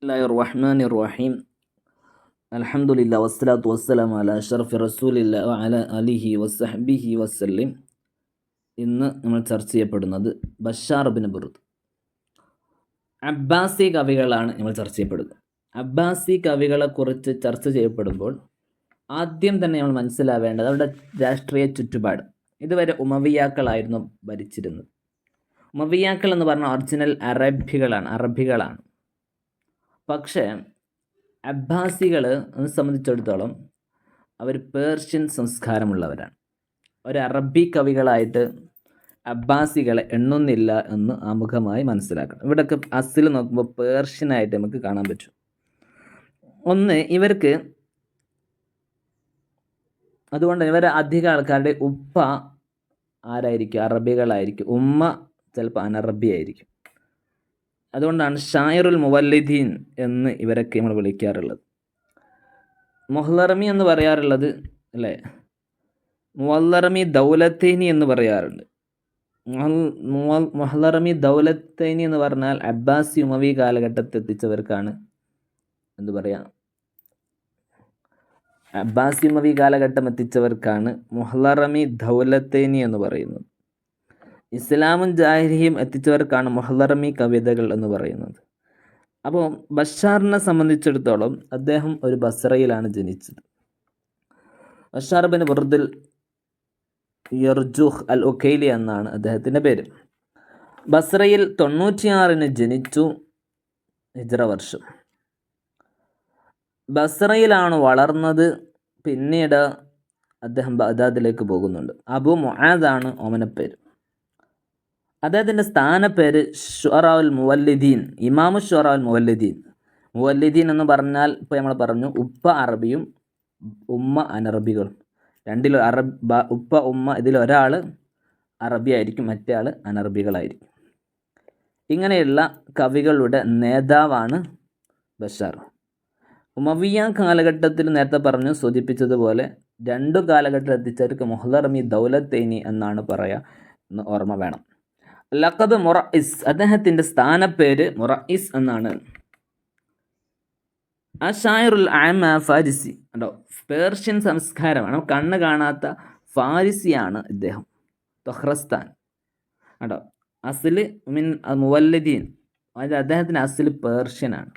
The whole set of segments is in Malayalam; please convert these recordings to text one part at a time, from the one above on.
ബിസ്മില്ലാഹിർ റഹ്മാനിർ റഹീം. അൽഹംദുലില്ലാഹി വസ്സലാത്തു വസ്സലാമു അലാ അഷ്റഫി റസൂലില്ലാഹി വഅലാ ആലിഹി വസഹ്ബിഹി വസല്ലം. ഇന്ന് നമ്മൾ ചർച്ച ചെയ്യപ്പെടുന്നത് ബഷാർ ഇബ്നു ബുർദ്, അബ്ബാസി കവികളാണ് നമ്മൾ ചർച്ച ചെയ്യപ്പെടുന്നത്. അബ്ബാസി കവികളെക്കുറിച്ച് ചർച്ച ചെയ്യപ്പെടുമ്പോൾ ആദ്യം തന്നെ നമ്മൾ മനസ്സിലാവേണ്ടത് അവരുടെ രാഷ്ട്രീയ ചുറ്റുപാട്. ഇതുവരെ ഉമവിയാക്കളായിരുന്നു ഭരിച്ചിരുന്നത്. ഉമവിയാക്കൾ എന്ന് പറഞ്ഞാൽ ഒറിജിനൽ അറബികളാണ്. പക്ഷേ അബ്ബാസികളെ സംബന്ധിച്ചിടത്തോളം അവർ പേർഷ്യൻ സംസ്കാരമുള്ളവരാണ്. ഒരു അറബി കവികളായിട്ട് അബ്ബാസികളെ എണ്ണുന്നില്ല എന്ന് ആമുഖമായി മനസ്സിലാക്കണം. ഇവിടെയൊക്കെ അസിൽ നോക്കുമ്പോൾ പേർഷ്യനായിട്ട് നമുക്ക് കാണാൻ പറ്റും. ഒന്ന്, ഇവർക്ക് അതുകൊണ്ട് ഇവർ അധിക ആൾക്കാരുടെ ഉപ്പ ആരായിരിക്കും? അറബികളായിരിക്കും. ഉമ്മ ചിലപ്പോൾ അനറബി ആയിരിക്കും. അതുകൊണ്ടാണ് ഷായറുൽ മുവല്ലിദീൻ എന്ന് ഇവരൊക്കെ നമ്മൾ വിളിക്കാറുള്ളത്. മുഹല്ലറമി എന്ന് പറയാറുള്ളത് അല്ലേ, മുവല്ലറമി ദൗലത്തൈനി എന്ന് പറയാറുണ്ട്. മുഹല്ലറമി ദൗലത്തൈനി എന്ന് പറഞ്ഞാൽ അബ്ബാസി ഉമവി കാലഘട്ടത്തിൽ എത്തിച്ചവർക്കാണ് എന്ത് പറയാ, അബ്ബാസി ഉമവി കാലഘട്ടം എത്തിച്ചവർക്കാണ് മുഹല്ലറമി ദൗലത്തൈനി എന്ന് പറയുന്നത്. ഇസ്ലാമും ജാഹിലിയും എത്തിച്ചവർക്കാണ് മുഹല്ലറമി കവിതകൾ എന്ന് പറയുന്നത്. അപ്പോൾ ബഷാറിനെ സംബന്ധിച്ചിടത്തോളം അദ്ദേഹം ഒരു ബസ്രയിലാണ് ജനിച്ചത്. ബഷാർ ബിൻ ബുർദിൽ യർജൂഹ് അൽ ഉഖൈലി എന്നാണ് അദ്ദേഹത്തിൻ്റെ പേര്. ബസ്രയിൽ 96 ജനിച്ചു, ഹിജ്റ വർഷം. ബസ്രയിലാണ് വളർന്നത്. പിന്നീട് അദ്ദേഹം ബഗ്ദാദിലേക്ക് പോകുന്നുണ്ട്. അബു മുആദാണ് ഓമനപ്പേര്. അദ്ദേഹത്തിൻ്റെ സ്ഥാനപ്പേര് ഷുഅറാഉൽ മുവല്ലിദീൻ, ഇമാമു ഷുഅറാഉൽ മുവല്ലിദീൻ. മുവല്ലിദീൻ എന്ന് പറഞ്ഞാൽ ഇപ്പോൾ നമ്മൾ പറഞ്ഞു ഉപ്പ അറബിയും ഉമ്മ അനറബികളും. ഉപ്പ ഉമ്മ ഇതിലൊരാൾ അറബി ആയിരിക്കും, മറ്റേ ആൾ അനറബികളായിരിക്കും. ഇങ്ങനെയുള്ള കവികളുടെ നേതാവാണ് ബഷാർ. ഉമവിയ കാലഘട്ടത്തിൽ നേരത്തെ പറഞ്ഞു സൂചിപ്പിച്ചതുപോലെ 2 കാലഘട്ടത്തിൽ എത്തിച്ചവർക്ക് മുഹല്ലറമി ദൗലത്തൈനി എന്നാണ് പറയുക എന്ന് ഓർമ്മ വേണം. ലഖബ് മുറഇസ്, അദ്ദേഹത്തിൻ്റെ സ്ഥാനപ്പേര് മുറഇസ് എന്നാണ്. അഷായറുൽ ആമ ഫാരിസി, ഉണ്ടോ, പേർഷ്യൻ സംസ്കാരമാണ്, കണ്ണ് കാണാത്ത ഫാരിസിയാണ് ഇദ്ദേഹം. തൊഹ്റസ്ഥാൻ ഉണ്ടോ, അസില് മിൻ മുവല്ലിദീൻ, അതായത് അദ്ദേഹത്തിൻ്റെ അസില് പേർഷ്യനാണ്.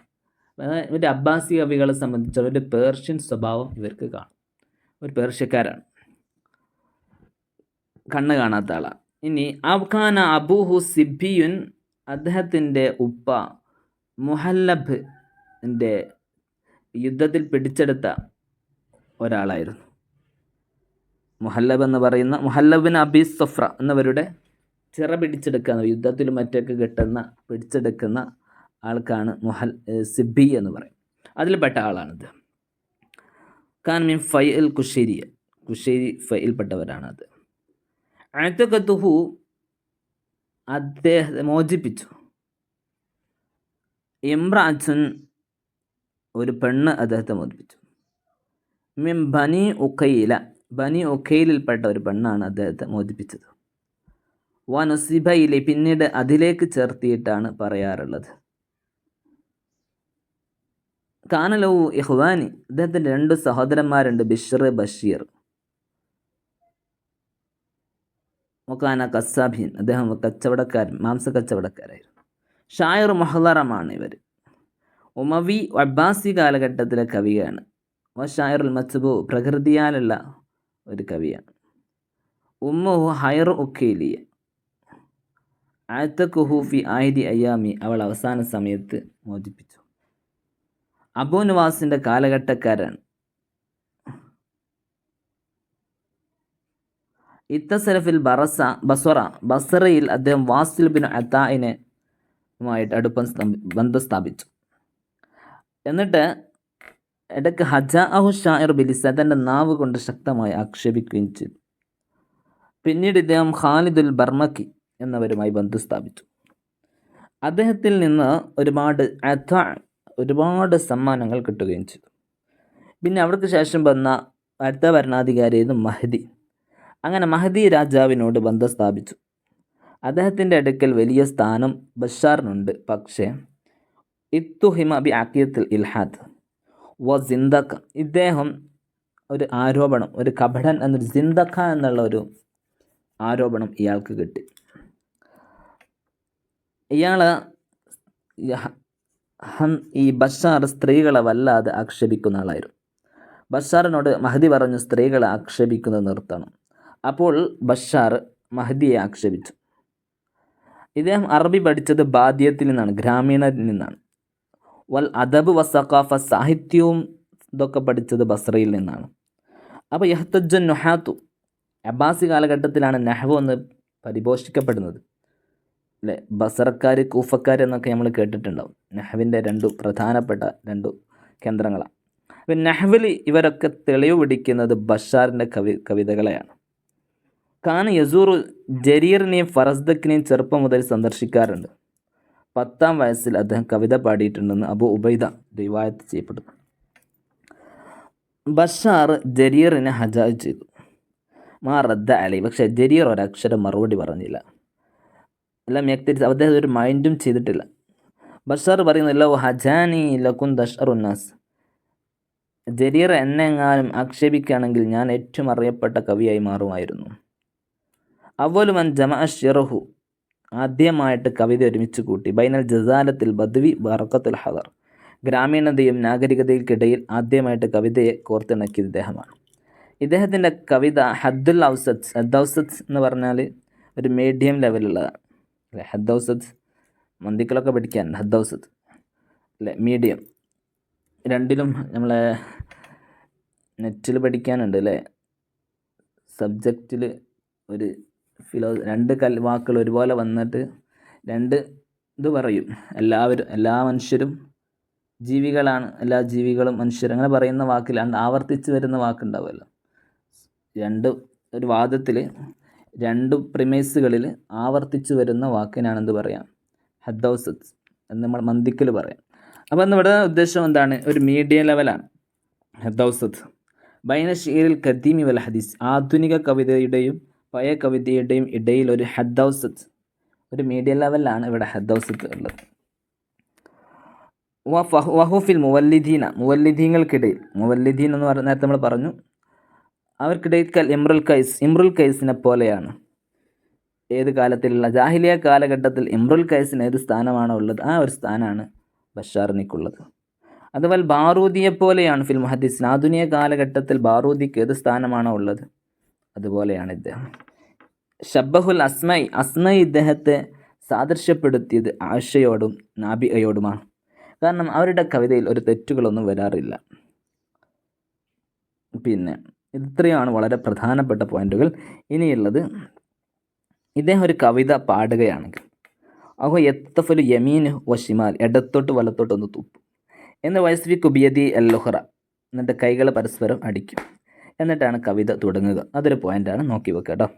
ഇവർ അബ്ബാസി കവികളെ സംബന്ധിച്ച് ഒരു പേർഷ്യൻ സ്വഭാവം ഇവർക്ക് കാണും. ഒരു പേർഷ്യക്കാരാണ്, കണ്ണ് കാണാത്ത ആളാണ്. ഇനി അബ്ഖാന അബൂഹു സിബിയുൻ, അദ്ദേഹത്തിൻ്റെ ഉപ്പ മുഹല്ലബിൻ്റെ യുദ്ധത്തിൽ പിടിച്ചെടുത്ത ഒരാളായിരുന്നു. മുഹല്ലബ് എന്ന് പറയുന്ന മുഹല്ലബിൻ അബി സഫ്ര എന്നവരുടെ ചിറ പിടിച്ചെടുക്കുന്ന, യുദ്ധത്തിലും മറ്റൊക്കെ പിടിച്ചെടുക്കുന്ന ആൾക്കാണ് സിബി എന്ന് പറയും. അതിൽപ്പെട്ട ആളാണിത്. ഖാൻ മിൻ ഫൈൽ കുശേരി ഫൈൽപ്പെട്ടവരാണത്. അഅ്തഖതുഹു, അദ്ദേഹത്തെ മോചിപ്പിച്ചു. ഇംറഅത്തുൻ, ഒരു പെണ്ണ് അദ്ദേഹത്തെ മോചിപ്പിച്ചു. മിൻ ബനി ഉഖൈല, ബനി ഉഖൈലിൽപ്പെട്ട ഒരു പെണ്ണാണ് അദ്ദേഹത്തെ മോചിപ്പിച്ചത്. വനുസിബയിലെ, പിന്നീട് അതിലേക്ക് ചേർത്തിയിട്ടാണ് പറയാറുള്ളത്. കാനലഹു ഇഖ്വാനി, അദ്ദേഹത്തിൻ്റെ 2 സഹോദരന്മാരുണ്ട്, ബിഷ്ർ, ബഷീർ. മൊക്കാന കസാബീൻ, അദ്ദേഹം മാംസ കച്ചവടക്കാരായിരുന്നു. ഷായർ മുഹല്ലറമാണ് ഇവർ. ഉമവി അബ്ബാസി കാലഘട്ടത്തിലെ കവിയാണ്. ഷായറുൽ മത്ബൂ, പ്രകൃതിയാലുള്ള ഒരു കവിയാണ്. ഉമ്മുഹു ഹൈർ ഉഖൈലിയ, അഅ്തഖുഹു ഫി ആഹിദി അയ്യാമി, അവൾ അവസാന സമയത്ത് മോചിപ്പിച്ചു. അബൂ നവാസിൻ്റെ കാലഘട്ടക്കാരാണ്. ഇത്തസലഫിൽ ബസറയിൽ അദ്ദേഹം വാസിൽ ബിൻ അത്തായിനുമായിട്ട് ബന്ധം സ്ഥാപിച്ചു. എന്നിട്ട് ഇടയ്ക്ക് ഹജാഅഹു ഷാഇർ ബിലിസ, തൻ്റെ നാവ് കൊണ്ട് ശക്തമായി ആക്ഷേപിക്കുകയും ചെയ്തു. പിന്നീട് ഇദ്ദേഹം ഖാലിദുൽ ബർമക്കി എന്നവരുമായി ബന്ധം സ്ഥാപിച്ചു. അദ്ദേഹത്തിൽ നിന്ന് ഒരുപാട് സമ്മാനങ്ങൾ കിട്ടുകയും ചെയ്തു. പിന്നെ അവർക്ക് ശേഷം വന്ന അടുത്ത ഭരണാധികാരിയായിരുന്നു മഹ്ദി. അങ്ങനെ മഹ്ദി രാജാവിനോട് ബന്ധം സ്ഥാപിച്ചു. അദ്ദേഹത്തിൻ്റെ അടുക്കൽ വലിയ സ്ഥാനം ബഷാറിനുണ്ട്. പക്ഷേ ഇത്തുഹിമ ബി അഖീദത്തുൽ ഇൽഹാദ് വ സിന്ദഖ. ഇദ്ദേഹം ഒരു ആരോപണം, ഒരു കപടൻ എന്നൊരു സിന്ദഖ എന്നുള്ള ഒരു ആരോപണം ഇയാൾക്ക് കിട്ടി. ഇയാൾ ഈ ബഷാർ സ്ത്രീകളെ വല്ലാതെ ആക്ഷേപിക്കുന്ന ആളായിരുന്നു. ബഷാറിനോട് മഹദി പറഞ്ഞു സ്ത്രീകളെ ആക്ഷേപിക്കുന്നത് നിർത്തണം. അപ്പോൾ ബഷാർ മഹദിയെ ആക്ഷേപിച്ചു. ഇദ്ദേഹം അറബി പഠിച്ചത് ബാദിയത്തിൽ നിന്നാണ്, ഗ്രാമീണരിൽ നിന്നാണ്. വൽ അദബ് വസഖാഫ, സാഹിത്യവും ഇതൊക്കെ പഠിച്ചത് ബസ്രയിൽ നിന്നാണ്. അപ്പോൾ യഹ്തജ്ജൻ നുഹാത്തു, അബ്ബാസി കാലഘട്ടത്തിലാണ് നഹ്വ് എന്ന് പരിപോഷിക്കപ്പെടുന്നത് അല്ലേ. ബസറക്കാർ, കൂഫക്കാർ എന്നൊക്കെ നമ്മൾ കേട്ടിട്ടുണ്ടാവും. നഹ്വിൻ്റെ പ്രധാനപ്പെട്ട രണ്ട് കേന്ദ്രങ്ങളാണ്. അപ്പം നഹ്വിൽ ഇവരൊക്കെ തെളിവ് പിടിക്കുന്നത് ബഷാറിൻ്റെ കവിതകളെയാണ്. ഖാൻ യസൂർ ജരീറിനെയും ഫറസ്ദക്കിനെയും ചെറുപ്പം മുതൽ സന്ദർശിക്കാറുണ്ട്. 10-ാം വയസ്സിൽ അദ്ദേഹം കവിത പാടിയിട്ടുണ്ടെന്ന് അബു ഉബൈദ റിവായത്ത് ചെയ്യപ്പെടുന്നു. ബഷാർ ജരീറിനെ ഹജാജ് ചെയ്തു. മാ റദ്ദ അലി, പക്ഷേ ജരീർ ഒരക്ഷരം മറുപടി പറഞ്ഞില്ല. എല്ലാം വ്യക്തിരിച്ച് അദ്ദേഹം ഒരു മൈൻഡും ചെയ്തിട്ടില്ല. ബഷാർ പറയുന്നില്ല ഹജാനി ലക്കുൻ ദഷറുന്നാസ്, ജരീർ എന്നെങ്ങാനും ആക്ഷേപിക്കുകയാണെങ്കിൽ ഞാൻ ഏറ്റവും അറിയപ്പെട്ട കവിയായി മാറുമായിരുന്നു. അവലുമൻ ജമഅ ഷിറഹു, ആദ്യമായിട്ട് കവിത ഒരുമിച്ച് കൂട്ടി. ബൈനൽ ജസാലത്തിൽ ബദ്വി ബറക്കത്തുൽ ഹദർ, ഗ്രാമീണതയും നാഗരികതയ്ക്കിടയിൽ ആദ്യമായിട്ട് കവിതയെ കോർത്തിണക്കിയത് ഇദ്ദേഹമാണ്. ഇദ്ദേഹത്തിൻ്റെ കവിത ഹദ്ദുൽ ഔസത്ത്, ഹദ്ദൗസത്ത് എന്ന് പറഞ്ഞാൽ ഒരു മീഡിയം ലെവലുള്ളതാണ് അല്ലേ. ഹദ്ദൗസത്ത് മന്ദിക്കളൊക്കെ പഠിക്കാനുണ്ട്, ഹദ്ദൗസത്ത് അല്ലേ, മീഡിയം. രണ്ടിലും നമ്മളെ നെറ്റിൽ പഠിക്കാനുണ്ട് അല്ലേ. സബ്ജക്റ്റിൽ ഒരു രണ്ട് വാക്കുകൾ ഒരുപോലെ വന്നിട്ട് രണ്ട് ഇത് പറയും. എല്ലാ മനുഷ്യരും ജീവികളാണ്, എല്ലാ ജീവികളും മനുഷ്യർ, അങ്ങനെ പറയുന്ന വാക്കിൽ ആവർത്തിച്ച് വരുന്ന വാക്കുണ്ടാവുമല്ലോ. ഒരു വാദത്തിൽ 2 പ്രിമൈസുകളിൽ ആവർത്തിച്ച് വരുന്ന വാക്കിനാണ് എന്ത് പറയാം, ഹദ്ദൗസത്ത് എന്ന് നമ്മൾ മന്ദിക്കൽ പറയാം. അപ്പോൾ ഇവിടെ ഉദ്ദേശം എന്താണ്, ഒരു മീഡിയം ലെവലാണ് ഹദ്ദൗസത്ത്. ബൈന ഷീറിൽ ഖദീമി വൽ ഹദീസ്, ആധുനിക കവിതയുടെയും പഴയ കവിതയുടെയും ഇടയിൽ ഒരു ഹദ്ദൗസത്ത്, ഒരു മീഡിയം ലെവലിലാണ് ഇവിടെ ഹദ്ദൗസത്ത് ഉള്ളത്. വഹുഫിൽ മുവല്ലിദീന, മുവല്ലിദീങ്ങൾക്കിടയിൽ, മുവല്ലിദീൻ എന്ന് പറഞ്ഞ നേരത്തെ നമ്മൾ പറഞ്ഞു, അവർക്കിടയിൽ കൽ ഇമ്രുൽ കൈസിനെ പോലെയാണ്. ഏത് കാലത്തിലുള്ള ജാഹിലിയ കാലഘട്ടത്തിൽ ഇമ്രുൽ കൈസിന് ഏത് സ്ഥാനമാണോ ഉള്ളത് ആ ഒരു സ്ഥാനമാണ് ബഷാറിനിക്കുള്ളത്. അതുപോലെ ബാറൂദിയെ പോലെയാണ് ഫിൽ മുഹദ്ദിസിൻ, ആധുനിക കാലഘട്ടത്തിൽ ബാറൂദിക്ക് ഏത് സ്ഥാനമാണോ ഉള്ളത് അതുപോലെയാണ് ഇദ്ദേഹം. ഷബ്ബഹുൽ അസ്മൈ ഇദ്ദേഹത്തെ സാദൃശ്യപ്പെടുത്തിയത് ആയിഷയോടും നാബിഅയോടുമാണ്. കാരണം അവരുടെ കവിതയിൽ ഒരു തെറ്റുകളൊന്നും വരാറില്ല. പിന്നെ ഇത്രയാണ് വളരെ പ്രധാനപ്പെട്ട പോയിന്റുകൾ. ഇനിയുള്ളത്, ഇദ്ദേഹം ഒരു കവിത പാടുകയാണെങ്കിൽ അഹോ എത്തഫലു യമീൻ വഷിമാൽ, ഇടത്തോട്ട് വലത്തോട്ട് ഒന്ന് തുപ്പും. എന്ന് വയസ്വി കുബിയതി അല്ലുഹറ, എന്നിട്ട് കൈകൾ പരസ്പരം അടിക്കും. എന്നിട്ടാണ് കവിത തുടങ്ങുക. അതൊരു പോയിൻ്റാണ്, നോക്കി വെക്കുക കേട്ടോ.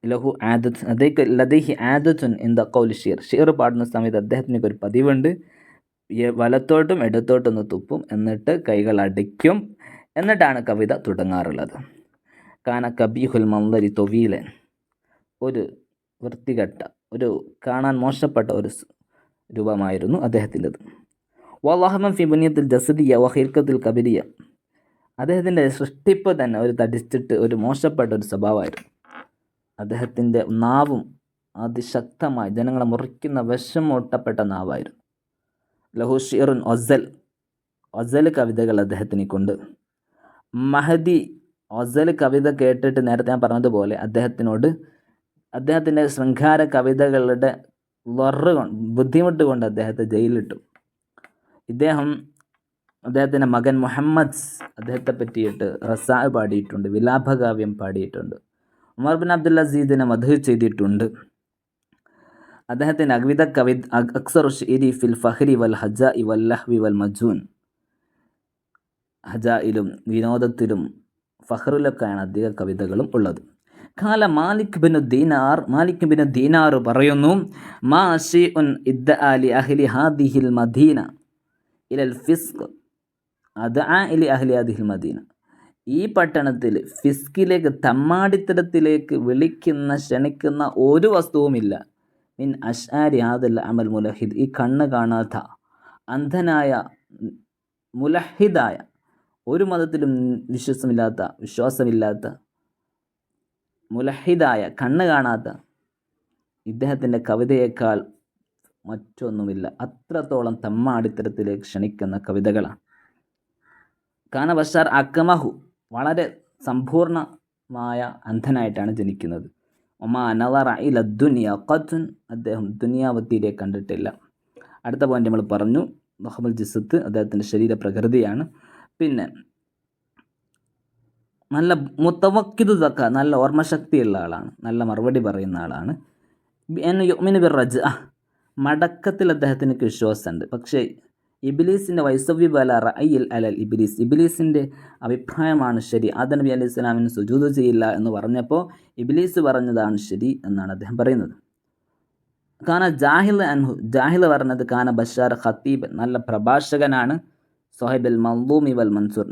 ലഹു ആദത്ത് ലദൈഹി ആദത്തുൻ ഇൻ ദ ഖൗലി ഷീർ പാടുന്ന സമയത്ത് അദ്ദേഹത്തിന് ഒരു പതിവുണ്ട്. വലത്തോട്ടും ഇടത്തോട്ടൊന്ന് തുപ്പും, എന്നിട്ട് കൈകൾ അടിക്കും, എന്നിട്ടാണ് കവിത തുടങ്ങാറുള്ളത്. കാന കബീഹുൽ മന്ദരി തൊവീലൻ, ഒരു വൃത്തികെട്ട, ഒരു കാണാൻ മോശപ്പെട്ട ഒരു രൂപമായിരുന്നു അദ്ദേഹത്തിൻ്റെത്. വല്ലാഹമൻ ഫി ബുനിയത്തിൽ ജസദിയ വഹിർക്കത്തിൽ കബിരിയ, അദ്ദേഹത്തിൻ്റെ സൃഷ്ടിപ്പ് തന്നെ ഒരു തടിച്ചിട്ട് ഒരു മോശപ്പെട്ട ഒരു സ്വഭാവമായിരുന്നു. അദ്ദേഹത്തിൻ്റെ നാവും അതിശക്തമായി ജനങ്ങളെ മുറിക്കുന്ന വിഷമൂട്ടപ്പെട്ട നാവായിരുന്നു. ലഹു ഷീറുൻ ഒസൽ കവിതകൾ അദ്ദേഹത്തിന് കൊണ്ട്. മഹദി ഒസൽ കവിത കേട്ടിട്ട് നേരത്തെ ഞാൻ പറഞ്ഞതുപോലെ അദ്ദേഹത്തിൻ്റെ ശൃംഗാര കവിതകളുടെ ബുദ്ധിമുട്ട് കൊണ്ട് അദ്ദേഹത്തെ ജയിലിലിട്ടു. അദ്ദേഹത്തിൻ്റെ മകൻ മുഹമ്മദ് അദ്ദേഹത്തെ പറ്റിയിട്ട് റസാ പാടിയിട്ടുണ്ട്, വിലാപകാവ്യം പാടിയിട്ടുണ്ട്. ഉമർ ബിൻ അബ്ദുൽ അസീദിനെ മദ്ഹ് ചെയ്തിട്ടുണ്ട്. അദ്ദേഹത്തിൻ്റെ അക്സറു ഷിഇരി ഫിൽ ഫഹ്രി വൽ ഹജാഇ വൽ ലഹ്വി വൽ മജൂൻ, ഹജായിലും വിനോദത്തിലും ഫഹ്റിലൊക്കെയാണ് അധിക കവിതകളും ഉള്ളത്. ഖാല മാലിക് ബിൻ ദീനാർ പറയുന്നു, മാ ഷൈഉൻ ഇദ്ദഅ ലി അഹ്ലി ഹാദിഹിൽ മദീന ഇലൽ ഫിസ്ഖ് അദ്അ ഇലി അഹ്ലി ഹാദിഹിൽ മദീന, ഈ പട്ടണത്തിൽ ഫിസ്കിലേക്ക്, തമ്മാടിത്തരത്തിലേക്ക് ക്ഷണിക്കുന്ന ഒരു വസ്തുവുമില്ല. മിൻ അഷ്ആരി ഹാദൽ അമൽ മുലഹിദ്, ഈ കണ്ണ് കാണാത്ത അന്ധനായ മുലഹിദായ ഒരു മതത്തിലും വിശ്വാസമില്ലാത്ത മുലഹിദായ കണ്ണ് കാണാത്ത ഇദ്ദേഹത്തിൻ്റെ കവിതയേക്കാൾ മറ്റൊന്നുമില്ല. അത്രത്തോളം തമ്മാടിത്തരത്തിലേക്ക് ക്ഷണിക്കുന്ന കവിതകളാണ്. കാന ബഷാർ അക്മഹു, വളരെ സമ്പൂർണമായ അന്ധനായിട്ടാണ് ജനിക്കുന്നത്. ഒമാ നളറ ഇല ദുനിയ ഖത്തുൻ, അദ്ദേഹം ദുനിയാവ് തീരെ കണ്ടിട്ടില്ല. അടുത്ത പോയിന്റ് നമ്മൾ പറഞ്ഞു, ദഹമുൽ ജിസ്സത്ത് അദ്ദേഹത്തിൻ്റെ ശരീരപ്രകൃതിയാണ്. പിന്നെ നല്ല മുത്തവക്കിദു സക്ക, നല്ല ഓർമ്മശക്തിയുള്ള ആളാണ്, നല്ല മറുപടി പറയുന്ന ആളാണ്. യുഅ്മിനു ബിർറജ്അ, മടക്കത്തിൽ അദ്ദേഹത്തിന് വിശ്വാസമുണ്ട്. പക്ഷേ ഇബ്ലീസിൻ്റെ വൈസവ്യ അല റഅയിൽ അലൽ ഇബ്ലീസ്, ഇബ്ലീസിൻ്റെ അഭിപ്രായമാണ് ശരി. ആദം നബി അലൈഹി സ്വലാമിന് സുജൂദ് ചെയ്യില്ല എന്ന് പറഞ്ഞപ്പോൾ ഇബ്ലീസ് പറഞ്ഞതാണ് ശരി എന്നാണ് അദ്ദേഹം പറയുന്നത്. കാന ജാഹിൽ അൻഹു, ജാഹിൽ പറഞ്ഞത് കാന ബഷാർ ഖത്തീബ്, നല്ല പ്രഭാഷകനാണ്. സോഹിബൽ മൻദൂമി വൽ മൻസൂർ,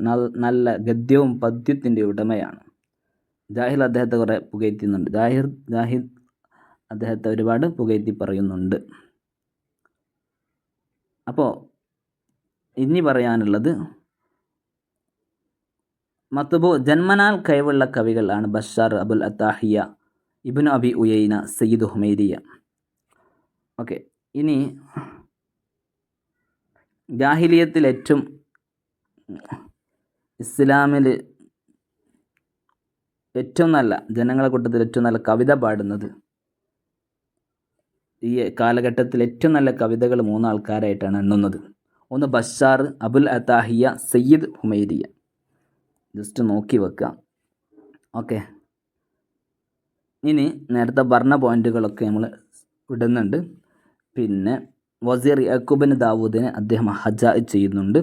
നല്ല ഗദ്യവും പദ്യത്തിൻ്റെ ഉടമയാണ്. ജാഹിൽ അദ്ദേഹത്തെ കുറേ പുകഴ്ത്തുന്നുണ്ട്. ജാഹിദ് അദ്ദേഹത്തെ ഒരുപാട് പുകഴ്ത്തി പറയുന്നുണ്ട്. അപ്പോൾ ഇനി പറയാനുള്ളത് മത്ബൂ, ജന്മനാൽ കഴിവുള്ള കവികളാണ് ബഷാർ, അബുൽ അത്താഹിയ, ഇബ്നു അബി ഉയൈന, സയ്യിദ് ഹുമൈരിയ. ഓക്കെ, ഇനി ജാഹിലിയത്തിൽ ഏറ്റവും ഇസ്ലാമിൽ ഏറ്റവും നല്ല ജനങ്ങളെ കൂട്ടത്തിൽ ഏറ്റവും നല്ല കവിത പാടുന്നത്, ഈ കാലഘട്ടത്തിൽ ഏറ്റവും നല്ല കവിതകൾ 3 ആൾക്കാരായിട്ടാണ് എണ്ണുന്നത്. ഒന്ന് ബഷാർ, അബുൽ അത്താഹിയ, സയ്യിദ് ഹുമൈരിയ. ജസ്റ്റ് നോക്കി വെക്കുക. ഓക്കെ, ഇനി നേരത്തെ പറഞ്ഞ പോയിന്റുകളൊക്കെ നമ്മൾ ഇടുന്നുണ്ട്. പിന്നെ വസീർ യഅ്ഖൂബ് ദാവൂദിനെ അദ്ദേഹം ഹജ ചെയ്യുന്നുണ്ട്.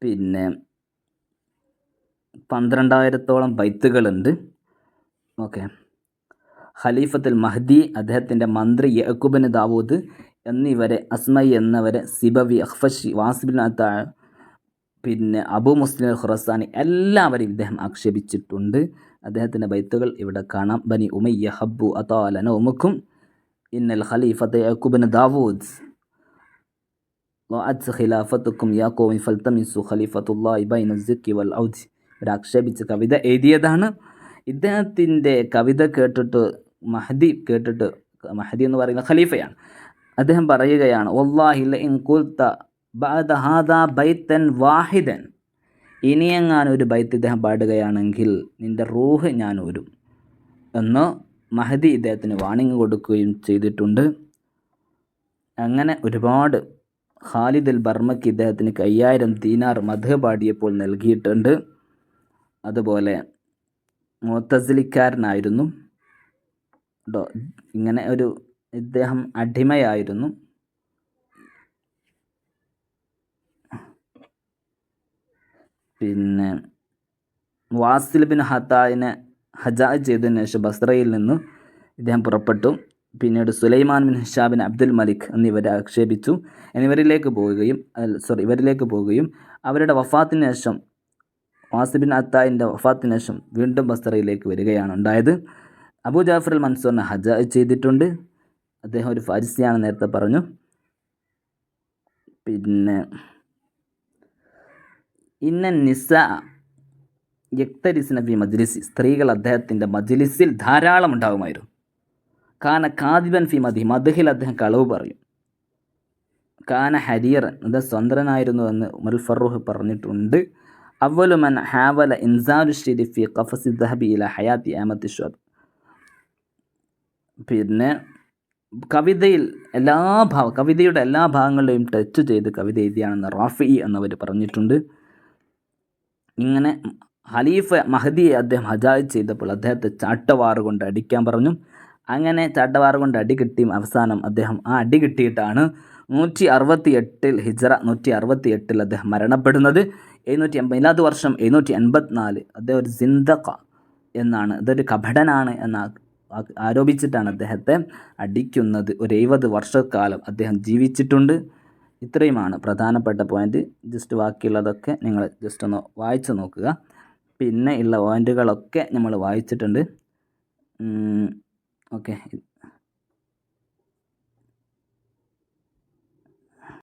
പിന്നെ 12,000-ഓളം ബൈത്തുകളുണ്ട്. ഓക്കെ, ഖലീഫത്തുൽ മഹ്ദി, അദ്ദേഹത്തിൻ്റെ മന്ത്രി യഅ്ഖൂബ് ദാവൂദ് എന്നിവരെ, അസ്മയി എന്നവരെ, സിബവി, അഖ്ഫശി, വാസിബിൻ അത്താ, പിന്നെ അബു മുസ്ലിം ഖുറസാനി, എല്ലാവരെയും ഇദ്ദേഹം ആക്ഷേപിച്ചിട്ടുണ്ട്. അദ്ദേഹത്തിൻ്റെ ബൈത്തുകൾ ഇവിടെ കാണാം. ബനി ഉമയ്യ ഹബ്ബു അതാല നൗമുക്കും ഇന്നൽ ഖലീഫത യഅ്ഖൂബ് ദാവൂദ് വഅത് ഖിലാഫത്തുക്കും യാ ഖൗമി ഫൽതമിസു ഖലീഫത്തുല്ലാഹി ബൈന സിക്കി വൽ ഔദി. ആക്ഷേപിച്ച് കവിത എഴുതിയതാണ്. ഇദ്ദേഹത്തിൻ്റെ കവിത കേട്ടിട്ട് മഹദി എന്ന് പറയുന്ന ഖലീഫയാണ്, അദ്ദേഹം പറയുകയാണ്, വല്ലാഹി ലഇൻ ഖുൽത ബഅദ ഹാദാ ബൈതൻ വാഹിദൻ, ഇനിയെങ്ങാനും ഒരു ബൈത്ത് ഇദ്ദേഹം പാടുകയാണെങ്കിൽ നിൻ്റെ റൂഹ് ഞാൻ ഊരും എന്ന് മഹദി ഇദ്ദേഹത്തിന് വാണിംഗ് കൊടുക്കുകയും ചെയ്തിട്ടുണ്ട്. അങ്ങനെ ഒരുപാട് ഖാലിദ് അൽ ബർമക്ക് ഇദ്ദേഹത്തിന് 5000 ദീനാർ മദ്ഹ് പാടിയപ്പോൾ നൽകിയിട്ടുണ്ട്. അതുപോലെ മുഅ്തസിലിക്കാരനായിരുന്നു കേട്ടോ. ഇങ്ങനെ ഒരു ഇദ്ദേഹം അടിമയായിരുന്നു. പിന്നെ വാസിൽ ബിൻ ഹത്തായിനെ ഹജാ ചെയ്തതിനു ശേഷം ബസ്രയിൽ നിന്ന് ഇദ്ദേഹം പുറപ്പെട്ടു. പിന്നീട് സുലൈമാൻ ബിൻ ഹിഷാബിൻ അബ്ദുൽ മലിക് എന്നിവരെ ആക്ഷേപിച്ചു. ഇവരിലേക്ക് പോവുകയും അവരുടെ വഫാത്തിന് ശേഷം, വാസിൽ ബിൻ ഹത്തായിൻ്റെ വഫാത്തിന് ശേഷം വീണ്ടും ബസ്രയിലേക്ക് വരികയാണ് ഉണ്ടായത്. അബൂ ജാഫർ അൽ മൻസൂറിനെ ഹജാ ചെയ്തിട്ടുണ്ട്. അദ്ദേഹം ഒരു ഫാരിസിയാണ്, നേരത്തെ പറഞ്ഞു. പിന്നെ ഇന്ന നിസാ യക്തരിസ്ന ഫി മജ്ലിസി, സ്ത്രീകൾ അദ്ദേഹത്തിൻ്റെ മജ്ലിസിൽ ധാരാളം ഉണ്ടാകുമായിരുന്നു. കാന കാദിബൻ ഫി മദ്ഹിൽ, അദ്ദേഹം കളവ് പറയും. കാന ഹരീറൻ, അത് സ്വതന്ത്രനായിരുന്നു എന്ന് ഉമർ ഫറൂഖ് പറഞ്ഞിട്ടുണ്ട്. അവ്വലു മൻ ഹാവല ഇൻസാലു ശരി ഫി ഖഫസി ദഹബി ഇല ഹയാത്തി അഹ്മദ് ഷുഅബ്. പിന്നെ കവിതയുടെ എല്ലാ ഭാഗങ്ങളിലെയും ടച്ച് ചെയ്ത് കവിത എഴുതിയാണെന്ന് റാഫി എന്നവർ പറഞ്ഞിട്ടുണ്ട്. ഇങ്ങനെ ഖലീഫ മഹദിയെ അദ്ദേഹം ഹജാ ചെയ്തപ്പോൾ അദ്ദേഹത്തെ ചാട്ടവാറ് കൊണ്ട് അടിക്കാൻ പറഞ്ഞു. അങ്ങനെ ചാട്ടവാറ് കൊണ്ട് അടി കിട്ടിയും അവസാനം അദ്ദേഹം ആ അടി കിട്ടിയിട്ടാണ് 168 ഹിജ്റ 168 അദ്ദേഹം മരണപ്പെടുന്നത്. 780 വർഷം 784 അദ്ദേഹം ഒരു സിന്ദഖ എന്നാണ്, ഇതൊരു കപടനാണ് എന്ന ആരോപിച്ചിട്ടാണ് അദ്ദേഹത്തെ അടിക്കുന്നത്. ഒരു 70 വർഷക്കാലം അദ്ദേഹം ജീവിച്ചിട്ടുണ്ട്. ഇത്രയുമാണ് പ്രധാനപ്പെട്ട പോയിന്റ്. ജസ്റ്റ് ബാക്കിയുള്ളതൊക്കെ നിങ്ങൾ ജസ്റ്റ് ഒന്ന് വായിച്ചു നോക്കുക. പിന്നെ ഉള്ള പോയിന്റുകളൊക്കെ നമ്മൾ വായിച്ചിട്ടുണ്ട്. ഓക്കെ.